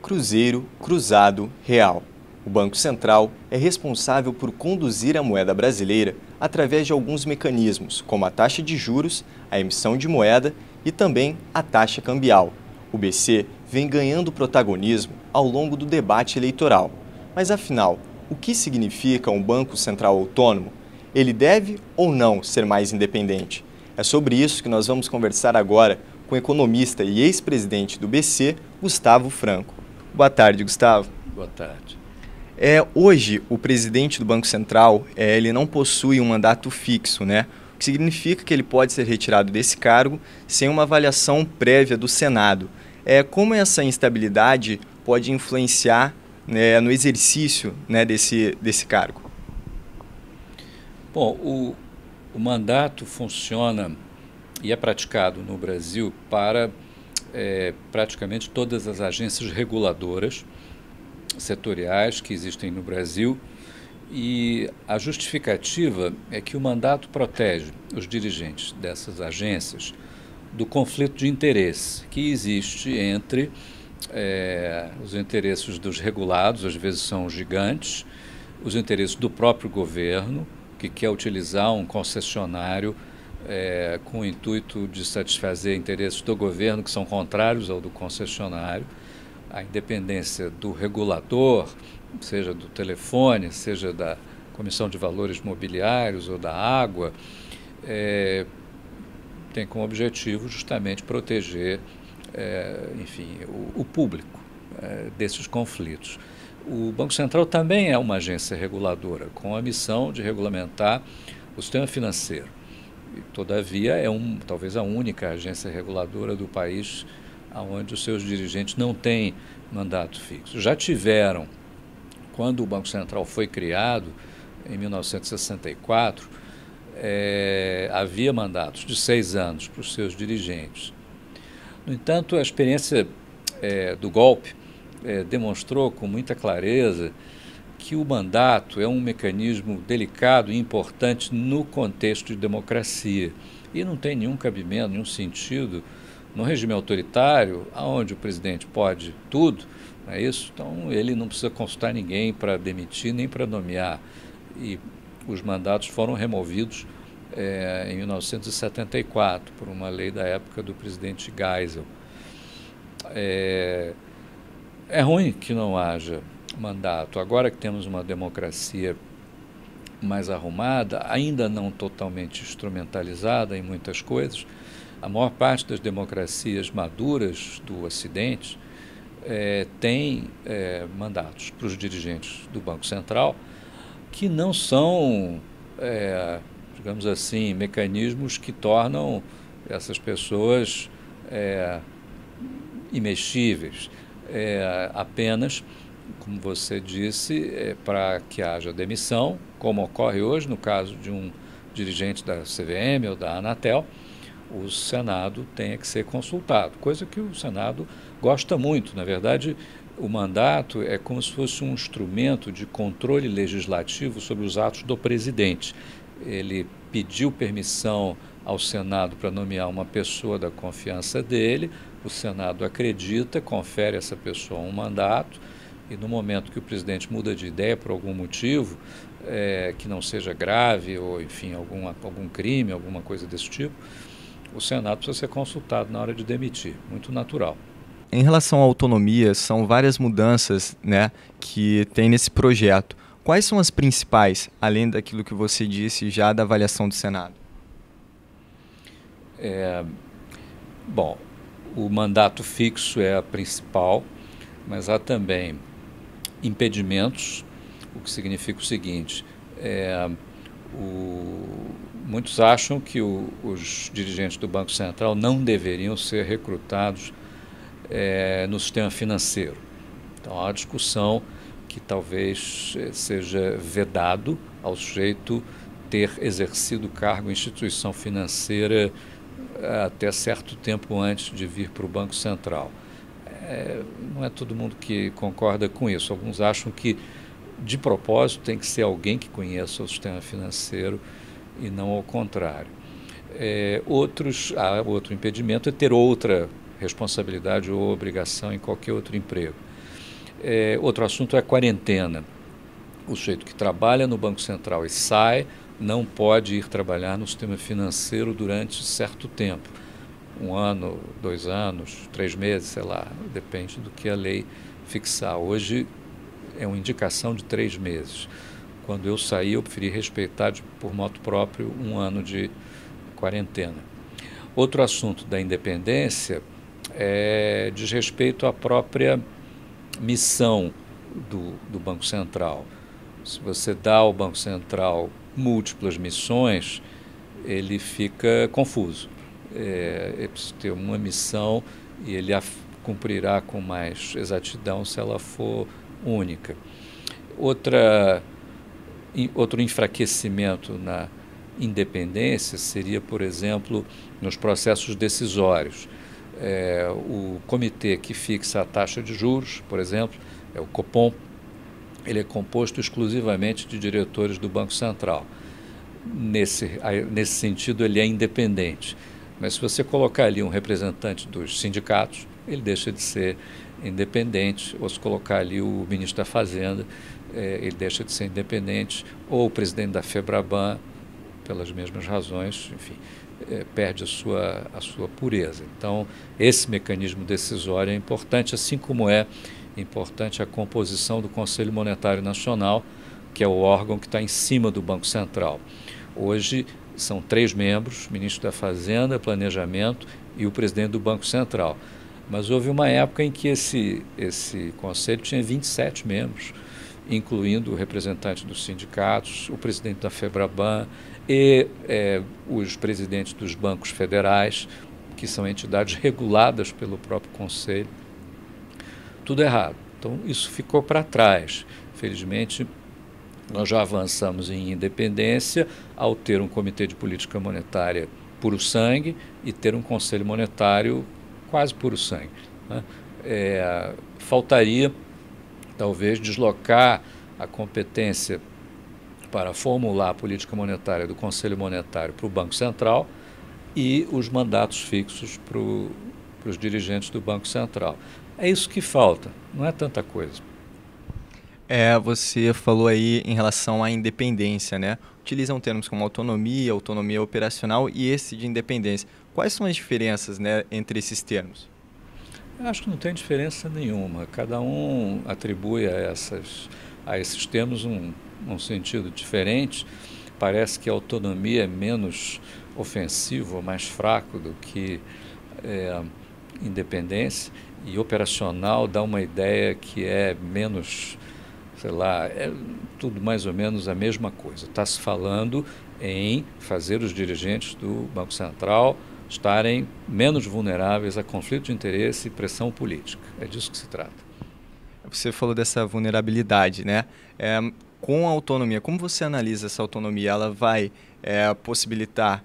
cruzeiro, cruzado, real. O Banco Central é responsável por conduzir a moeda brasileira através de alguns mecanismos, como a taxa de juros, a emissão de moeda e também a taxa cambial. O BC vem ganhando protagonismo ao longo do debate eleitoral. Mas afinal, o que significa um Banco Central autônomo? Ele deve ou não ser mais independente? É sobre isso que nós vamos conversar agora com o economista e ex-presidente do BC, Gustavo Franco. Boa tarde, Gustavo. Boa tarde. Hoje, o presidente do Banco Central ele não possui um mandato fixo, né? O que significa que ele pode ser retirado desse cargo sem uma avaliação prévia do Senado. Como essa instabilidade pode influenciar, né, no exercício, né, desse cargo? Bom, o mandato funciona e é praticado no Brasil para praticamente todas as agências reguladoras setoriais que existem no Brasil, e a justificativa é que o mandato protege os dirigentes dessas agências do conflito de interesse que existe entre os interesses dos regulados, às vezes são gigantes, os interesses do próprio governo, que quer utilizar um concessionário com o intuito de satisfazer interesses do governo que são contrários ao do concessionário, a independência do regulador, seja do telefone, seja da Comissão de Valores Mobiliários ou da água, tem como objetivo justamente proteger, enfim, o público desses conflitos. O Banco Central também é uma agência reguladora, com a missão de regulamentar o sistema financeiro. E, todavia, talvez a única agência reguladora do país onde os seus dirigentes não têm mandato fixo. Já tiveram, quando o Banco Central foi criado, em 1964, havia mandatos de 6 anos para os seus dirigentes. No entanto, a experiência do golpe demonstrou com muita clareza que o mandato é um mecanismo delicado e importante no contexto de democracia e não tem nenhum cabimento, nenhum sentido no regime autoritário, onde o presidente pode tudo, não é isso? Então ele não precisa consultar ninguém para demitir nem para nomear, e os mandatos foram removidos em 1974 por uma lei da época do presidente Geisel. É ruim que não haja mandato. Agora que temos uma democracia mais arrumada, ainda não totalmente instrumentalizada em muitas coisas, a maior parte das democracias maduras do Ocidente tem mandatos para os dirigentes do Banco Central que não são, digamos assim, mecanismos que tornam essas pessoas imexíveis. Apenas, como você disse, para que haja demissão, como ocorre hoje no caso de um dirigente da CVM ou da Anatel, o Senado tenha que ser consultado, coisa que o Senado gosta muito. Na verdade, o mandato é como se fosse um instrumento de controle legislativo sobre os atos do presidente. Ele pediu permissão ao Senado para nomear uma pessoa da confiança dele, o Senado acredita, confere a essa pessoa um mandato, e no momento que o presidente muda de ideia por algum motivo, que não seja grave ou, enfim, algum crime, alguma coisa desse tipo, o Senado precisa ser consultado na hora de demitir, muito natural. Em relação à autonomia, são várias mudanças, né, que tem nesse projeto. Quais são as principais, além daquilo que você disse já da avaliação do Senado? Bom, o mandato fixo é a principal, mas há também impedimentos, o que significa o seguinte: muitos acham que os dirigentes do Banco Central não deveriam ser recrutados no sistema financeiro. Então há uma discussão que talvez seja vedado ao sujeito ter exercido cargo em instituição financeira até certo tempo antes de vir para o Banco Central. Não é todo mundo que concorda com isso. Alguns acham que, de propósito, tem que ser alguém que conheça o sistema financeiro e não ao contrário. Outro impedimento é ter outra responsabilidade ou obrigação em qualquer outro emprego. Outro assunto é a quarentena. O sujeito que trabalha no Banco Central e sai não pode ir trabalhar no sistema financeiro durante certo tempo. 1 ano, 2 anos, 3 meses, sei lá, depende do que a lei fixar. Hoje é uma indicação de 3 meses. Quando eu saí, eu preferi respeitar por moto próprio 1 ano de quarentena. Outro assunto da independência diz respeito à própria missão do Banco Central. Se você dá ao Banco Central múltiplas missões, ele fica confuso. É preciso ter uma missão e ele a cumprirá com mais exatidão se ela for única. Outro enfraquecimento na independência seria, por exemplo, nos processos decisórios. O comitê que fixa a taxa de juros, por exemplo, é o Copom, ele é composto exclusivamente de diretores do Banco Central. Nesse sentido, ele é independente. Mas se você colocar ali um representante dos sindicatos, ele deixa de ser independente, ou se colocar ali o ministro da Fazenda, ele deixa de ser independente, ou o presidente da FEBRABAN, pelas mesmas razões, enfim, perde a sua pureza. Então, esse mecanismo decisório é importante, assim como é importante a composição do Conselho Monetário Nacional, que é o órgão que está em cima do Banco Central. Hoje são 3 membros, ministro da Fazenda, Planejamento e o presidente do Banco Central. Mas houve uma época em que esse conselho tinha 27 membros, incluindo o representante dos sindicatos, o presidente da FEBRABAN e os presidentes dos bancos federais, que são entidades reguladas pelo próprio conselho. Tudo errado. Então, isso ficou para trás. Felizmente, nós já avançamos em independência ao ter um comitê de política monetária puro sangue e ter um conselho monetário quase puro sangue, né? Faltaria, talvez, deslocar a competência para formular a política monetária do Conselho Monetário para o Banco Central e os mandatos fixos para os dirigentes do Banco Central. É isso que falta, não é tanta coisa. Você falou aí em relação à independência, né? Utilizam termos como autonomia operacional e esse de independência. Quais são as diferenças, né, entre esses termos? Eu acho que não tem diferença nenhuma. Cada um atribui a esses termos um sentido diferente. Parece que a autonomia é menos ofensivo, mais fraco do que independência, e operacional dá uma ideia que é menos, sei lá, é tudo mais ou menos a mesma coisa. Está se falando em fazer os dirigentes do Banco Central estarem menos vulneráveis a conflito de interesse e pressão política. É disso que se trata. Você falou dessa vulnerabilidade, né? Com a autonomia, como você analisa essa autonomia? Ela vai possibilitar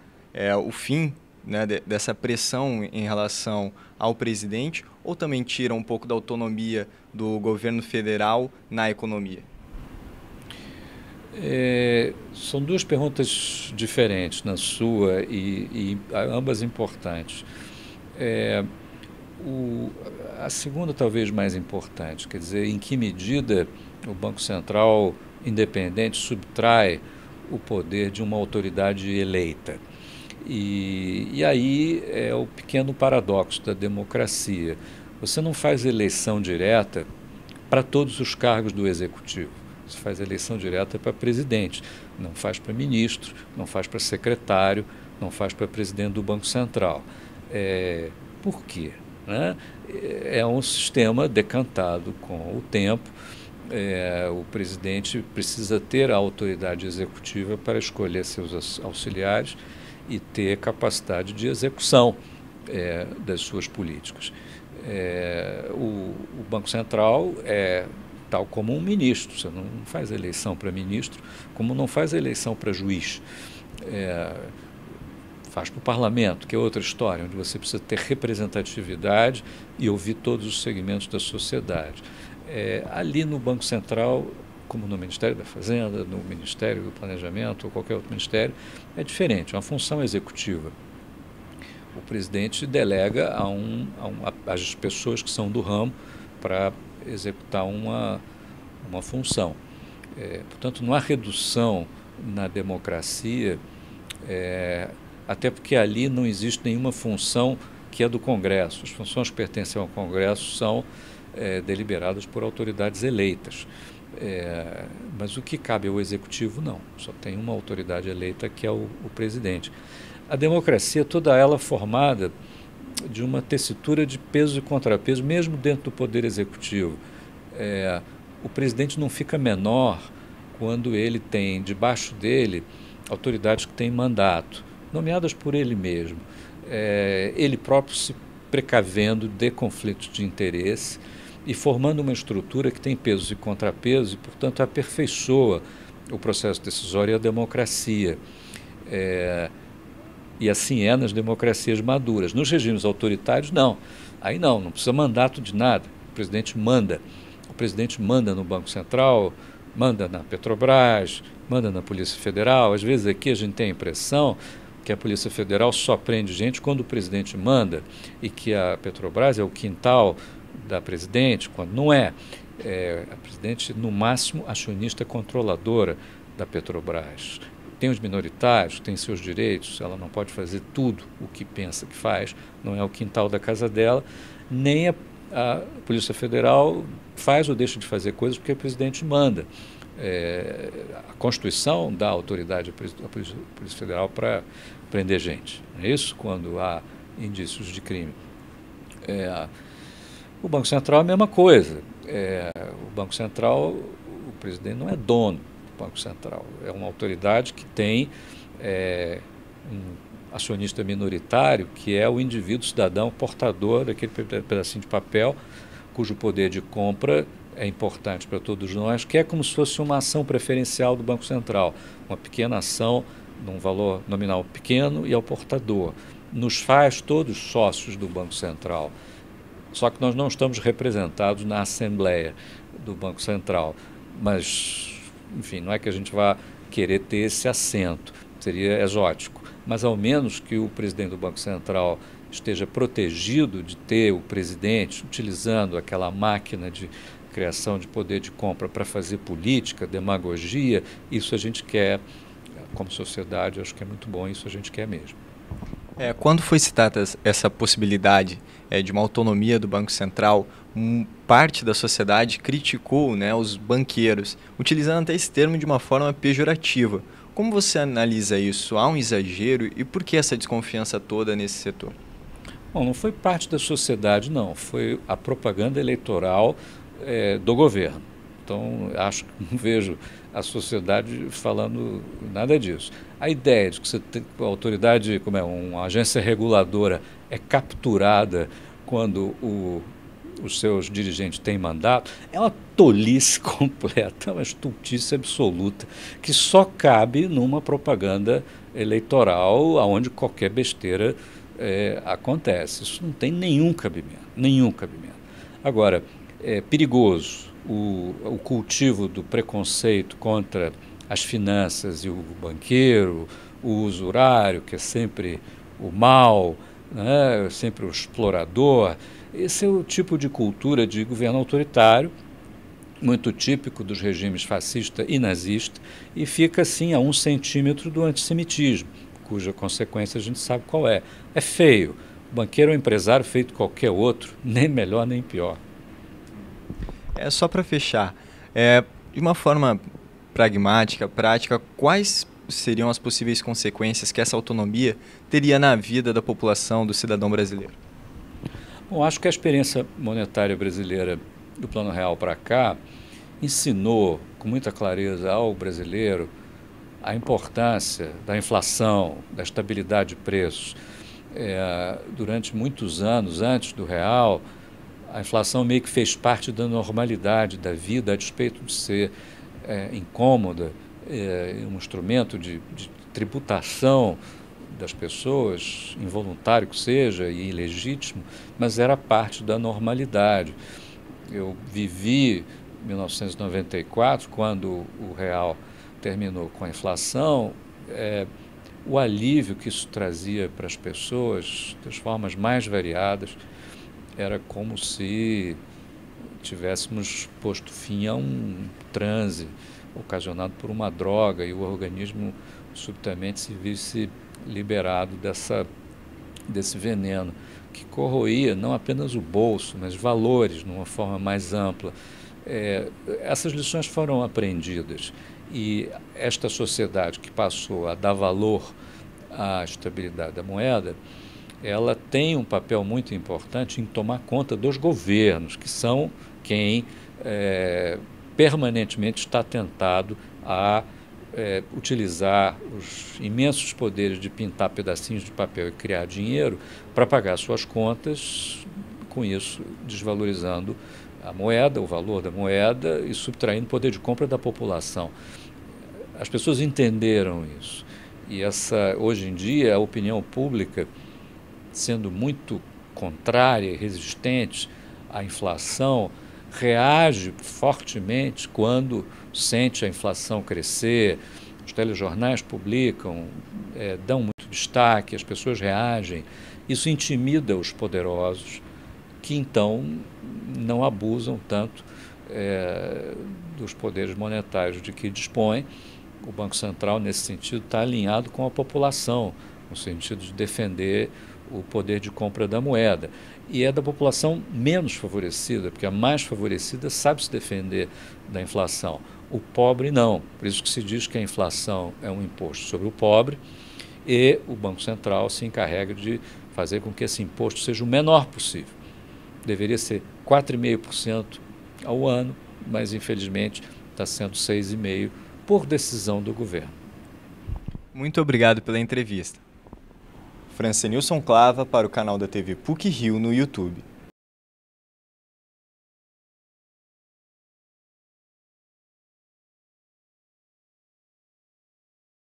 o fim, né, dessa pressão em relação ao presidente, ou também tira um pouco da autonomia do governo federal na economia? São 2 perguntas diferentes na sua e ambas importantes. A segunda talvez mais importante, quer dizer, em que medida o Banco Central independente subtrai o poder de uma autoridade eleita. E aí é o pequeno paradoxo da democracia. Você não faz eleição direta para todos os cargos do Executivo. Você faz eleição direta para presidente, não faz para ministro, não faz para secretário, não faz para presidente do Banco Central. Por quê? Né? É um sistema decantado com o tempo. O presidente precisa ter a autoridade executiva para escolher seus auxiliares e ter capacidade de execução das suas políticas. O Banco Central é tal como um ministro. Você não faz eleição para ministro, como não faz eleição para juiz. Faz para o parlamento, que é outra história, onde você precisa ter representatividade e ouvir todos os segmentos da sociedade. Ali no Banco Central, como no Ministério da Fazenda, no Ministério do Planejamento ou qualquer outro ministério, é diferente, é uma função executiva. O presidente delega às pessoas que são do ramo para executar uma função. Portanto, não há redução na democracia, até porque ali não existe nenhuma função que é do Congresso. As funções que pertencem ao Congresso são deliberadas por autoridades eleitas. Mas o que cabe ao Executivo, não. Só tem uma autoridade eleita, que é o presidente. A democracia, toda ela formada de uma tessitura de peso e contrapeso, mesmo dentro do Poder Executivo. O presidente não fica menor quando ele tem debaixo dele autoridades que têm mandato, nomeadas por ele mesmo. Ele próprio se precavendo de conflitos de interesse e formando uma estrutura que tem pesos e contrapesos e, portanto, aperfeiçoa o processo decisório e a democracia. E assim é nas democracias maduras. Nos regimes autoritários, não. Aí não precisa mandato de nada. O presidente manda. O presidente manda no Banco Central, manda na Petrobras, manda na Polícia Federal. Às vezes aqui a gente tem a impressão que a Polícia Federal só prende gente quando o presidente manda e que a Petrobras é o quintal da presidente, quando não é. A presidente, no máximo, acionista controladora da Petrobras. Tem os minoritários, tem seus direitos, ela não pode fazer tudo o que pensa que faz, não é o quintal da casa dela, nem a Polícia Federal faz ou deixa de fazer coisas porque o presidente manda. A Constituição dá autoridade à Polícia Federal para prender gente, não é isso? Quando há indícios de crime. O Banco Central é a mesma coisa. O Banco Central, o presidente não é dono do Banco Central, é uma autoridade que tem um acionista minoritário, que é o indivíduo cidadão portador daquele pedacinho de papel, cujo poder de compra é importante para todos nós, que é como se fosse uma ação preferencial do Banco Central, uma pequena ação num valor nominal pequeno e ao portador. Nos faz todos sócios do Banco Central. Só que nós não estamos representados na Assembleia do Banco Central. Mas, enfim, não é que a gente vá querer ter esse assento, seria exótico. Mas, ao menos que o presidente do Banco Central esteja protegido de ter o presidente utilizando aquela máquina de criação de poder de compra para fazer política, demagogia, isso a gente quer, como sociedade, acho que é muito bom, isso a gente quer mesmo. Quando foi citada essa possibilidade de uma autonomia do Banco Central, parte da sociedade criticou, né, os banqueiros, utilizando até esse termo de uma forma pejorativa. Como você analisa isso? Há um exagero e por que essa desconfiança toda nesse setor? Bom, não foi parte da sociedade, não. Foi a propaganda eleitoral do governo. Então, acho que não vejo a sociedade falando nada disso. A ideia de que você tem a autoridade, como uma agência reguladora, é capturada quando os seus dirigentes têm mandato, é uma tolice completa, uma estultice absoluta, que só cabe numa propaganda eleitoral onde qualquer besteira acontece. Isso não tem nenhum cabimento, nenhum cabimento. Agora, é perigoso o cultivo do preconceito contra as finanças e o banqueiro, o usurário, que é sempre o mal, né, sempre o explorador. Esse é o tipo de cultura de governo autoritário, muito típico dos regimes fascista e nazista, e fica assim a 1 centímetro do antissemitismo, cuja consequência a gente sabe qual é. É feio. O banqueiro é um empresário feito qualquer outro, nem melhor nem pior. Só para fechar, de uma forma pragmática, prática, quais seriam as possíveis consequências que essa autonomia teria na vida da população, do cidadão brasileiro? Bom, acho que a experiência monetária brasileira do Plano Real para cá ensinou com muita clareza ao brasileiro a importância da inflação, da estabilidade de preços. Durante muitos anos, antes do real, a inflação meio que fez parte da normalidade da vida, a despeito de ser incômoda, um instrumento de tributação das pessoas, involuntário que seja e ilegítimo, mas era parte da normalidade. Eu vivi em 1994, quando o real terminou com a inflação, o alívio que isso trazia para as pessoas, das formas mais variadas, era como se tivéssemos posto fim a um transe ocasionado por uma droga e o organismo subitamente se visse liberado desse veneno que corroía não apenas o bolso, mas valores de uma forma mais ampla. Essas lições foram aprendidas e esta sociedade que passou a dar valor à estabilidade da moeda, ela tem um papel muito importante em tomar conta dos governos, que são quem permanentemente está tentado a utilizar os imensos poderes de pintar pedacinhos de papel e criar dinheiro para pagar suas contas, com isso desvalorizando a moeda, o valor da moeda e subtraindo o poder de compra da população. As pessoas entenderam isso e hoje em dia a opinião pública, sendo muito contrária e resistente à inflação, reage fortemente quando sente a inflação crescer, os telejornais publicam, dão muito destaque, as pessoas reagem. Isso intimida os poderosos, que então não abusam tanto dos poderes monetários de que dispõem. O Banco Central, nesse sentido, está alinhado com a população, no sentido de defender o poder de compra da moeda. E é da população menos favorecida, porque a mais favorecida sabe se defender da inflação. O pobre não. Por isso que se diz que a inflação é um imposto sobre o pobre e o Banco Central se encarrega de fazer com que esse imposto seja o menor possível. Deveria ser 4,5% ao ano, mas infelizmente está sendo 6,5% por decisão do governo. Muito obrigado pela entrevista. Francenilson Clava para o canal da TV PUC Rio no YouTube.